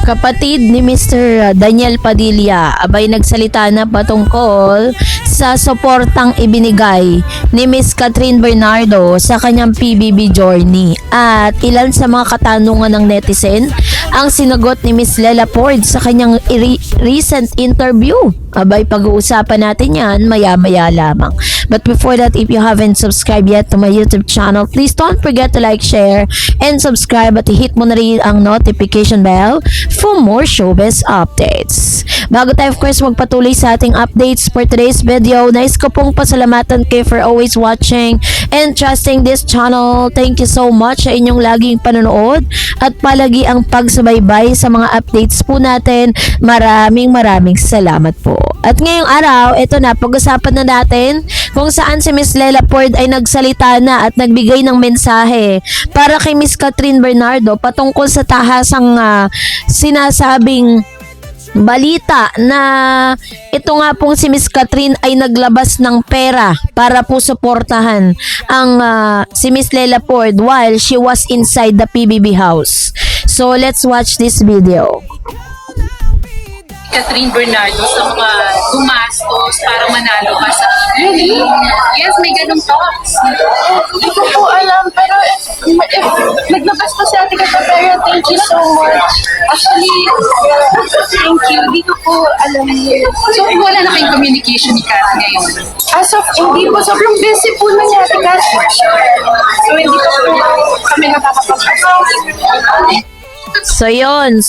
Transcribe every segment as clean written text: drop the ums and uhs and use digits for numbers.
Kapatid ni Mr. Daniel Padilla, abay nagsalita na patungkol sa suportang ibinigay ni Miss Catherine Bernardo sa kanyang PBB journey. At ilan sa mga katanungan ng netizen ang sinagot ni Miss Lela Ford sa kanyang recent interview. Abay, pag-uusapan natin yan maya-maya lamang. But before that, if you haven't subscribed yet to my YouTube channel, please don't forget to like, share, and subscribe at hit mo na rin ang notification bell for more showbiz updates. Bago tayo of course magpatuloy sa ating updates for today's video, nais ko pong pasalamatan kayo for always watching and trusting this channel. Thank you so much sa inyong laging panonood at palagi ang pagsubaybay sa mga updates po natin. Maraming salamat po. At ngayong araw, ito na, pag-usapan na natin kung saan si Miss Lela Ford ay nagsalita na at nagbigay ng mensahe para kay Miss Catherine Bernardo patungkol sa tahasang sinasabing balita na ito nga pong si Miss Catherine ay naglabas ng pera para po suportahan ang si Miss Lela Ford while she was inside the PBB house. So let's watch this video. Catherine Bernardo sa mga gumastos para manalo ka sa really? Yes, may ganung thoughts. Hindi ko po alam, pero if naglabas po si Ate Catherine, thank you so much. Actually, thank you. Hindi ko po alam yun. So, wala na kayong communication ni Kat ngayon? As of, hindi po. Sobrang busy po na niya, Ate Catherine. So, hindi po kami nakakapag-usap. So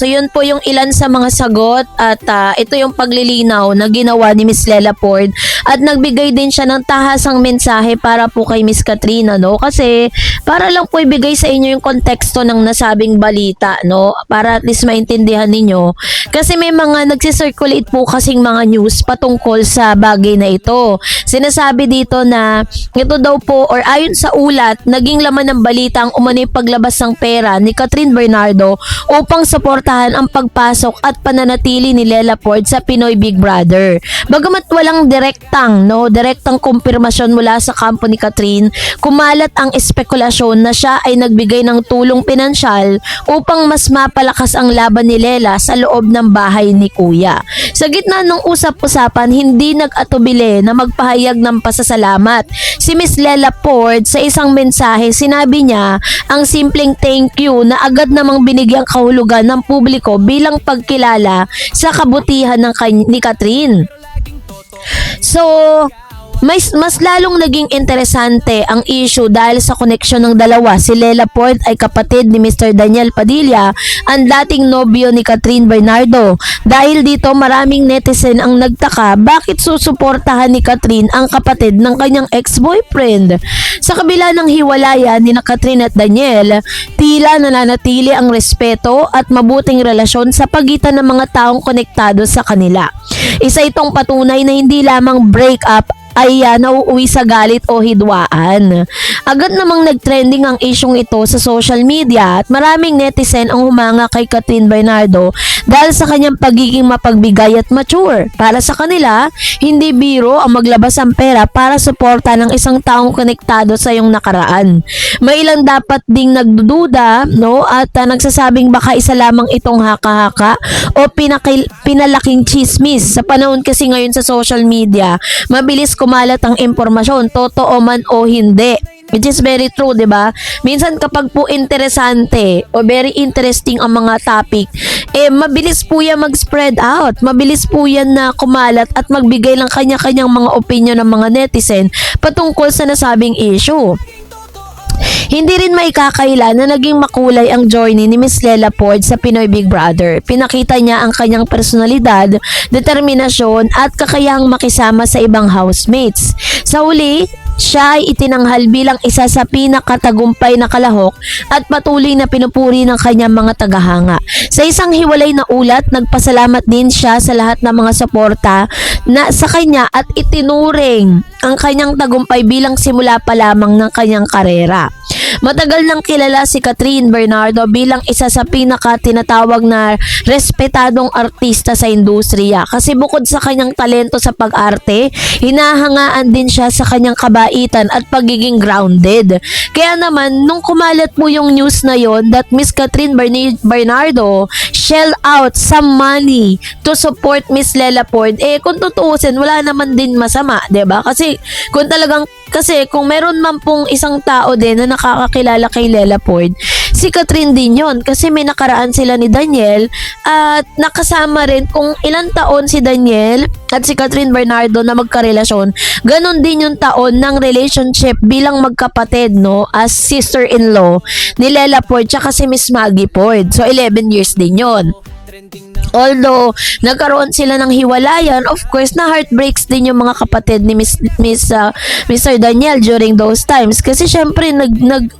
yun po yung ilan sa mga sagot at ito yung paglilinaw na ginawa ni Miss Lela Ford at nagbigay din siya ng tahasang mensahe para po kay Miss Catherine, no? Kasi para lang po ibigay sa inyo yung konteksto ng nasabing balita, no? Para at least maintindihan ninyo. Kasi may mga nagsisirculate po kasing mga news patungkol sa bagay na ito. Sinasabi dito na ito daw po or ayon sa ulat, naging laman ng balita ang umano'y paglabas ng pera ni Catherine Bernardo upang suportahan ang pagpasok at pananatili ni Lela Ford sa Pinoy Big Brother. Bagamat walang direktang kumpirmasyon mula sa kampo ni Catherine, kumalat ang espekulasyon na siya ay nagbigay ng tulong pinansyal upang mas mapalakas ang laban ni Lela sa loob ng bahay ni Kuya. Sa gitna ng usap-usapan, hindi nag-atubili na magpahayag ng pasasalamat. Si Miss Lela Ford sa isang mensahe, sinabi niya ang simpleng thank you na agad namang binigyang kahulugan ng publiko bilang pagkilala sa kabutihan ni Catherine. So, mas lalong naging interesante ang issue dahil sa koneksyon ng dalawa. Si Lela Ford ay kapatid ni Mr. Daniel Padilla, ang dating nobyo ni Catherine Bernardo. Dahil dito maraming netizen ang nagtaka bakit susuportahan ni Catherine ang kapatid ng kanyang ex-boyfriend. Sa kabila ng hiwalayan ni Catherine at Daniel, tila nananatili ang respeto at mabuting relasyon sa pagitan ng mga taong konektado sa kanila. Isa itong patunay na hindi lamang breakup ay nauuwi sa galit o hidwaan. Agad namang nagtrending ang isyong ito sa social media at maraming netizen ang humanga kay Catherine Bernardo dahil sa kanyang pagiging mapagbigay at mature. Para sa kanila, hindi biro ang maglabas ang pera para suporta ng isang taong konektado sa iyong nakaraan. May ilang dapat ding nagdududa, no, at nagsasabing baka isa lamang itong haka-haka o pinalaking chismis. Sa panahon kasi ngayon sa social media, mabilis kumalat ang impormasyon, totoo man o hindi. Which is very true, di ba? Minsan kapag po interesante o very interesting ang mga topic, mabilis po yan mag-spread out. Mabilis po yan na kumalat at magbigay lang kanya-kanyang mga opinion ng mga netizen patungkol sa nasabing issue. Hindi rin maikakaila na naging makulay ang journey ni Miss Lela Ford sa Pinoy Big Brother. Pinakita niya ang kanyang personalidad, determinasyon at kakayahang makisama sa ibang housemates. Sa huli, siya ay itinanghal bilang isa sa pinakatagumpay na kalahok at patuloy na pinupuri ng kanyang mga tagahanga. Sa isang hiwalay na ulat, nagpasalamat din siya sa lahat ng mga suporta na sa kanya at itinuring ang kanyang tagumpay bilang simula pa lamang ng kanyang karera. Matagal nang kilala si Catherine Bernardo bilang isa sa pinaka tinatawag na respetadong artista sa industriya kasi bukod sa kanyang talento sa pag-arte, hinahangaan din siya sa kanyang kabaitan at pagiging grounded. Kaya naman, nung kumalat mo yung news na yon that Miss Catherine Bernardo shell out some money to support Miss Lela Ford, kung tutuusin, wala naman din masama, 'di ba? Kasi kung meron man pong isang tao din na nakakakilala kay Lela Ford, si Catherine din yon kasi may nakaraan sila ni Daniel at nakasama rin kung ilang taon si Daniel at si Catherine Bernardo na magkarelasyon. Ganon din yung taon ng relationship bilang magkapatid, no, as sister-in-law ni Lela Ford tsaka si Miss Maggie Ford. So 11 years din yon. Although nagkaroon sila ng hiwalayan, of course na heartbreaks din yung mga kapatid ni Mr. Daniel during those times kasi syempre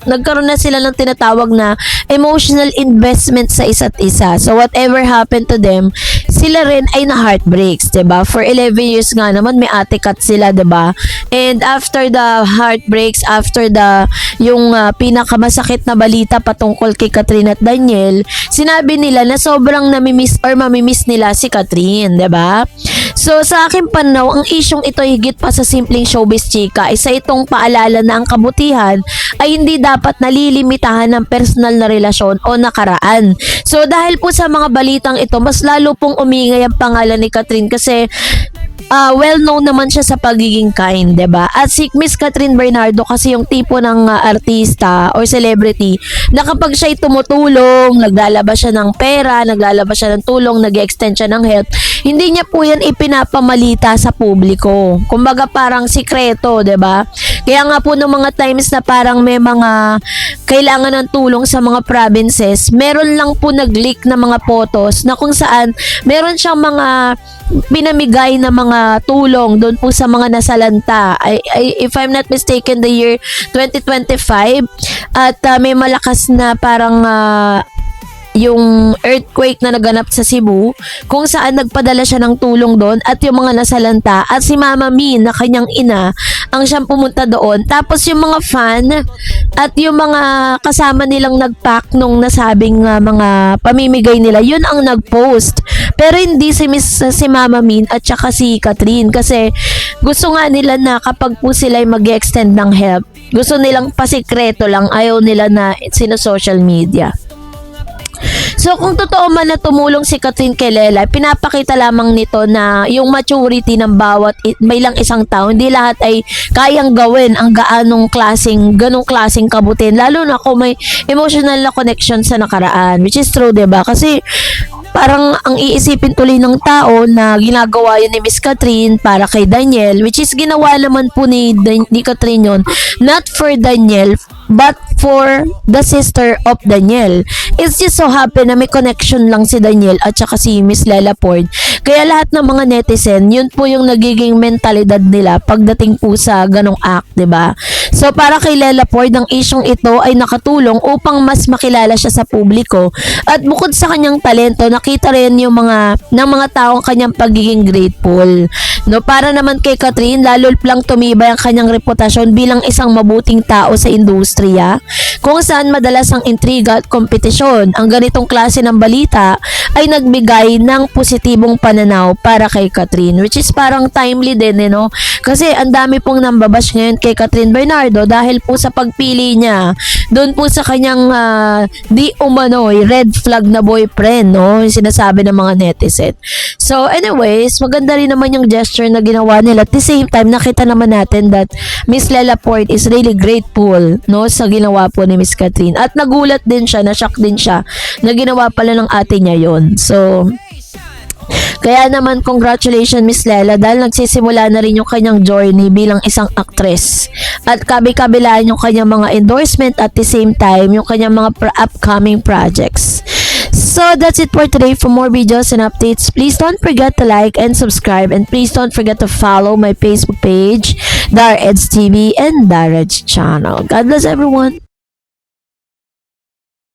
nagkaroon na sila ng tinatawag na emotional investment sa isa't isa. So whatever happened to them, sila rin ay na heartbreaks, 'di ba? For 11 years nga naman may ate kat sila, 'di ba? And after the heartbreaks, after yung pinakamasakit na balita patungkol kay Catherine at Daniel, sinabi nila na sobrang mamimiss nila si Catherine, 'di ba? So sa akin pananaw, ang isyong ito higit pa sa simpleng showbiz chika, isa itong paalala na ang kabutihan ay hindi dapat nalilimitahan ng personal na relasyon o nakaraan. So dahil po sa mga balitang ito, mas lalo pong umingay ang pangalan ni Catherine kasi well-known naman siya sa pagiging kind, 'di ba? At si Miss Catherine Bernardo kasi yung tipo ng artista or celebrity na kapag siya'y tumutulong, naglalabas siya ng pera, naglalabas siya ng tulong, nag-extend siya ng help, hindi niya po yan ipinapamalita sa publiko. Kumbaga parang sikreto, 'di ba? Kaya nga po nung mga times na parang may mga kailangan ng tulong sa mga provinces, meron lang po nag-leak na mga photos na kung saan meron siyang mga pinamigay na mga tulong doon po sa mga nasalanta. If I'm not mistaken, the year 2025 at may malakas na parang yung earthquake na naganap sa Cebu kung saan nagpadala siya ng tulong doon at yung mga nasalanta at si Mama Min na kanyang ina ang siyang pumunta doon. Tapos yung mga fan at yung mga kasama nilang nagpack nung nasabing mga pamimigay nila, yun ang nagpost. Pero hindi si Mama Min at saka si Catherine kasi gusto nga nila na kapag po sila ay mag-extend ng help, gusto nilang pasikreto lang, ayaw nila na sino-social media. So kung totoo man na tumulong si Catherine kay Lela, pinapakita lamang nito na yung maturity ng bawat may lang isang tao, hindi lahat ay kayang gawin ang ganong klaseng kabutin, lalo na kung may emotional na connection sa nakaraan, which is true, 'di ba? Kasi parang ang iisipin tuloy ng tao na ginagawa yun ni Miss Catherine para kay Daniel, which is ginawa naman po ni Catherine yun, not for Daniel, but for the sister of Daniel. It's just so happen na may connection lang si Daniel at saka si Miss Lela Ford. Kaya lahat ng mga netizen, yun po yung nagiging mentalidad nila pagdating po sa ganong act, 'di ba? So para kay Lela Ford, ang isyong ito ay nakatulong upang mas makilala siya sa publiko. At bukod sa kanyang talento, nakita rin yung mga taong kanyang pagiging grateful. No, para naman kay Catherine, lalo lang tumibay ang kanyang reputasyon bilang isang mabuting tao sa industriya, kung saan madalas ang intriga at kompetisyon. Ang ganitong klase ng balita ay nagbigay ng positibong pananaw para kay Catherine, which is parang timely din, no? Kasi ang dami pong nambabash ngayon kay Catherine Bernardo dahil po sa pagpili niya doon po sa kanyang di umano'y red flag na boyfriend, no? Yung sinasabi ng mga netizen. So anyways, maganda rin naman yung gesture na ginawa nila. At the same time, nakita naman natin that Miss Lela Ford is really grateful, no, sa ginawa po ni Miss Catherine. At nagulat din siya, na-shock din siya na ginawa pala ng ate niya yon. So kaya naman, congratulations Miss Lela dahil nagsisimula na rin yung kanyang journey bilang isang actress. At kabi-kabilaan yung kanyang mga endorsement at the same time yung kanyang mga upcoming projects. So that's it for today. For more videos and updates, please don't forget to like and subscribe, and please don't forget to follow my Facebook page, Dar Eds TV and Dar Eds channel. God bless everyone.